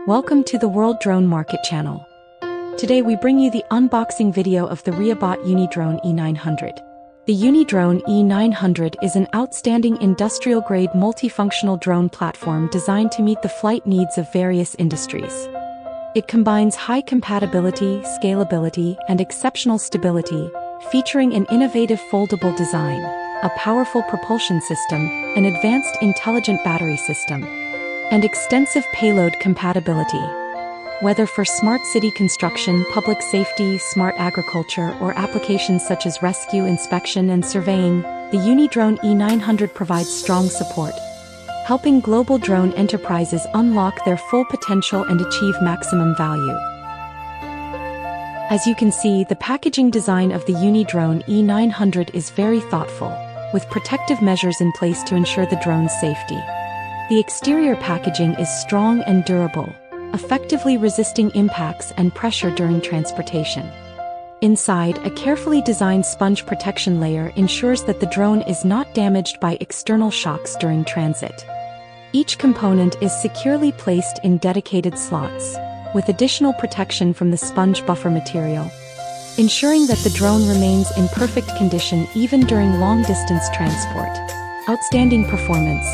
Welcome to the World Drone Market channel. Today we bring you the unboxing video of the Reebot UniDrone E900. The UniDrone E900 is an outstanding industrial-grade multifunctional drone platform designed to meet the flight needs of various industries. It combines high compatibility, scalability, and exceptional stability, featuring an innovative foldable design, a powerful propulsion system, an advanced intelligent battery system, and extensive payload compatibility. Whether for smart city construction, public safety, smart agriculture, or applications such as rescue, inspection, and surveying, the UniDrone E900 provides strong support, helping global drone enterprises unlock their full potential and achieve maximum value. As you can see, the packaging design of the UniDrone E900 is very thoughtful, with protective measures in place to ensure the drone's safety. The exterior packaging is strong and durable, effectively resisting impacts and pressure during transportation. Inside, a carefully designed sponge protection layer ensures that the drone is not damaged by external shocks during transit. Each component is securely placed in dedicated slots, with additional protection from the sponge buffer material, ensuring that the drone remains in perfect condition even during long-distance transport. Outstanding performance.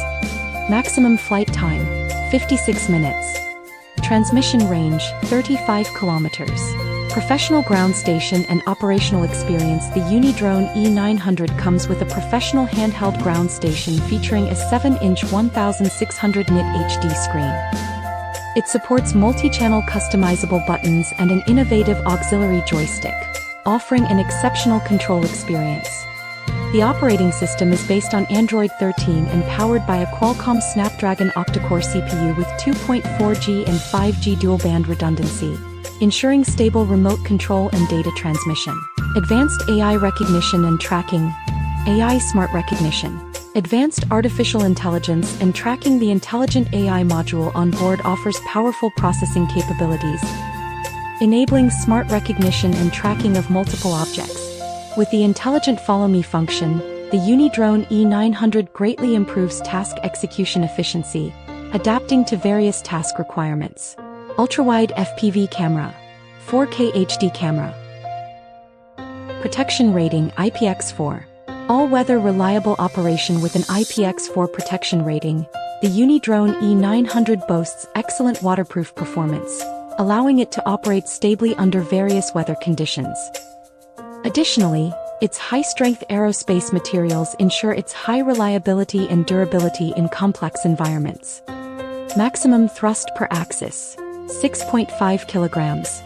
Maximum flight time, 56 minutes. Transmission range, 35 kilometers. Professional ground station and operational experience. The UniDrone E900 comes with a professional handheld ground station featuring a 7-inch 1600 nit HD screen. It supports multi-channel customizable buttons and an innovative auxiliary joystick, offering an exceptional control experience. The operating system is based on Android 13 and powered by a Qualcomm Snapdragon octa-core CPU with 2.4G and 5G dual-band redundancy, ensuring stable remote control and data transmission. Advanced AI recognition and tracking. AI Smart Recognition. Advanced artificial intelligence and tracking. The intelligent AI module on board offers powerful processing capabilities, enabling smart recognition and tracking of multiple objects. With the Intelligent Follow Me function, the UniDrone E900 greatly improves task execution efficiency, adapting to various task requirements. Ultra-wide FPV camera, 4K HD camera. Protection rating IPX4. All-weather reliable operation. With an IPX4 protection rating, the UniDrone E900 boasts excellent waterproof performance, allowing it to operate stably under various weather conditions. Additionally, its high-strength aerospace materials ensure its high reliability and durability in complex environments. Maximum thrust per axis, 6.5 kilograms.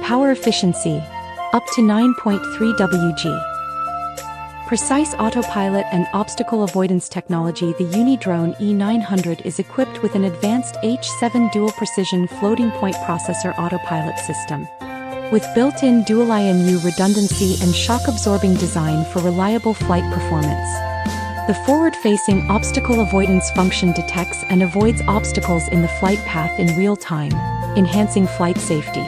Power efficiency, up to 9.3 Wg. Precise autopilot and obstacle avoidance technology. The UniDrone E900 is equipped with an advanced H7 dual precision floating point processor autopilot system, with built-in dual IMU redundancy and shock-absorbing design for reliable flight performance. The forward-facing obstacle avoidance function detects and avoids obstacles in the flight path in real time, enhancing flight safety.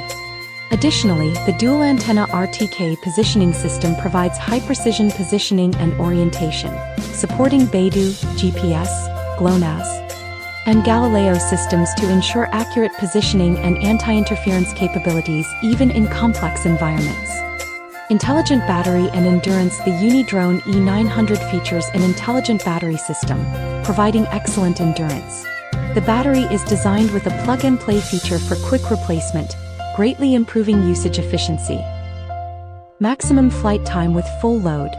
Additionally, the dual-antenna RTK positioning system provides high-precision positioning and orientation, supporting Beidou, GPS, GLONASS, and Galileo systems to ensure accurate positioning and anti-interference capabilities even in complex environments. Intelligent battery and endurance. The UniDrone E900 features an intelligent battery system, providing excellent endurance. The battery is designed with a plug-and-play feature for quick replacement, greatly improving usage efficiency. Maximum flight time with full load,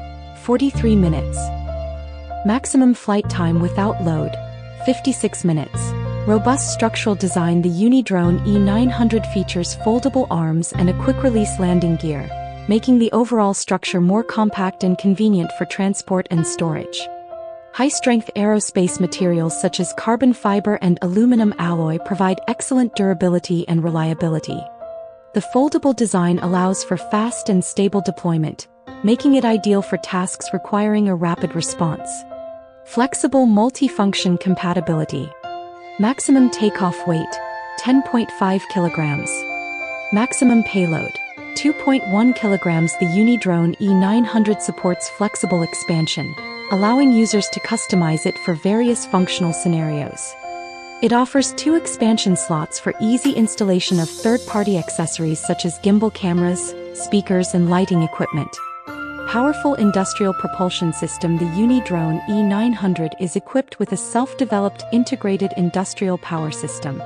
43 minutes. Maximum flight time without load, 56 minutes. Robust structural design. The UniDrone E900 features foldable arms and a quick-release landing gear, making the overall structure more compact and convenient for transport and storage. High-strength aerospace materials such as carbon fiber and aluminum alloy provide excellent durability and reliability. The foldable design allows for fast and stable deployment, making it ideal for tasks requiring a rapid response. Flexible multifunction compatibility. Maximum takeoff weight, 10.5 kilograms. Maximum payload, 2.1 kilograms. The UniDrone E900 supports flexible expansion, allowing users to customize it for various functional scenarios. It offers 2 expansion slots for easy installation of third-party accessories such as gimbal cameras, speakers, and lighting equipment. Powerful industrial propulsion system. The UniDrone E900 is equipped with a self-developed integrated industrial power system.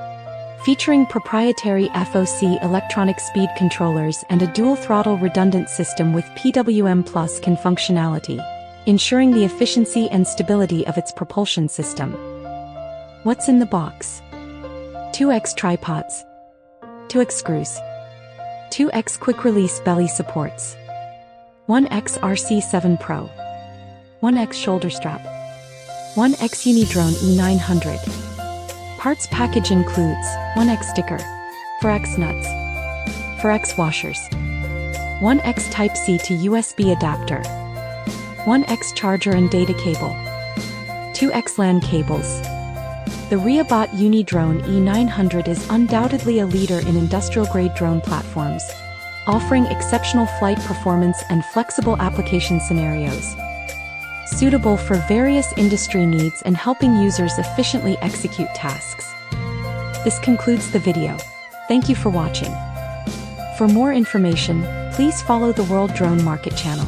Featuring proprietary FOC electronic speed controllers and a dual-throttle redundant system with PWM Plus CAN functionality, ensuring the efficiency and stability of its propulsion system. What's in the box? 2x tripods, 2x screws, 2x quick-release belly supports, 1x RC7 Pro, 1x shoulder strap, 1x UniDrone E900. Parts package includes 1x sticker, 4x nuts, 4x washers, 1x Type-C to USB adapter, 1x charger and data cable, 2x LAN cables. The Reebot UniDrone E900 is undoubtedly a leader in industrial-grade drone platforms, offering exceptional flight performance and flexible application scenarios, suitable for various industry needs and helping users efficiently execute tasks. This concludes the video. Thank you for watching. For more information, please follow the World Drone Market channel.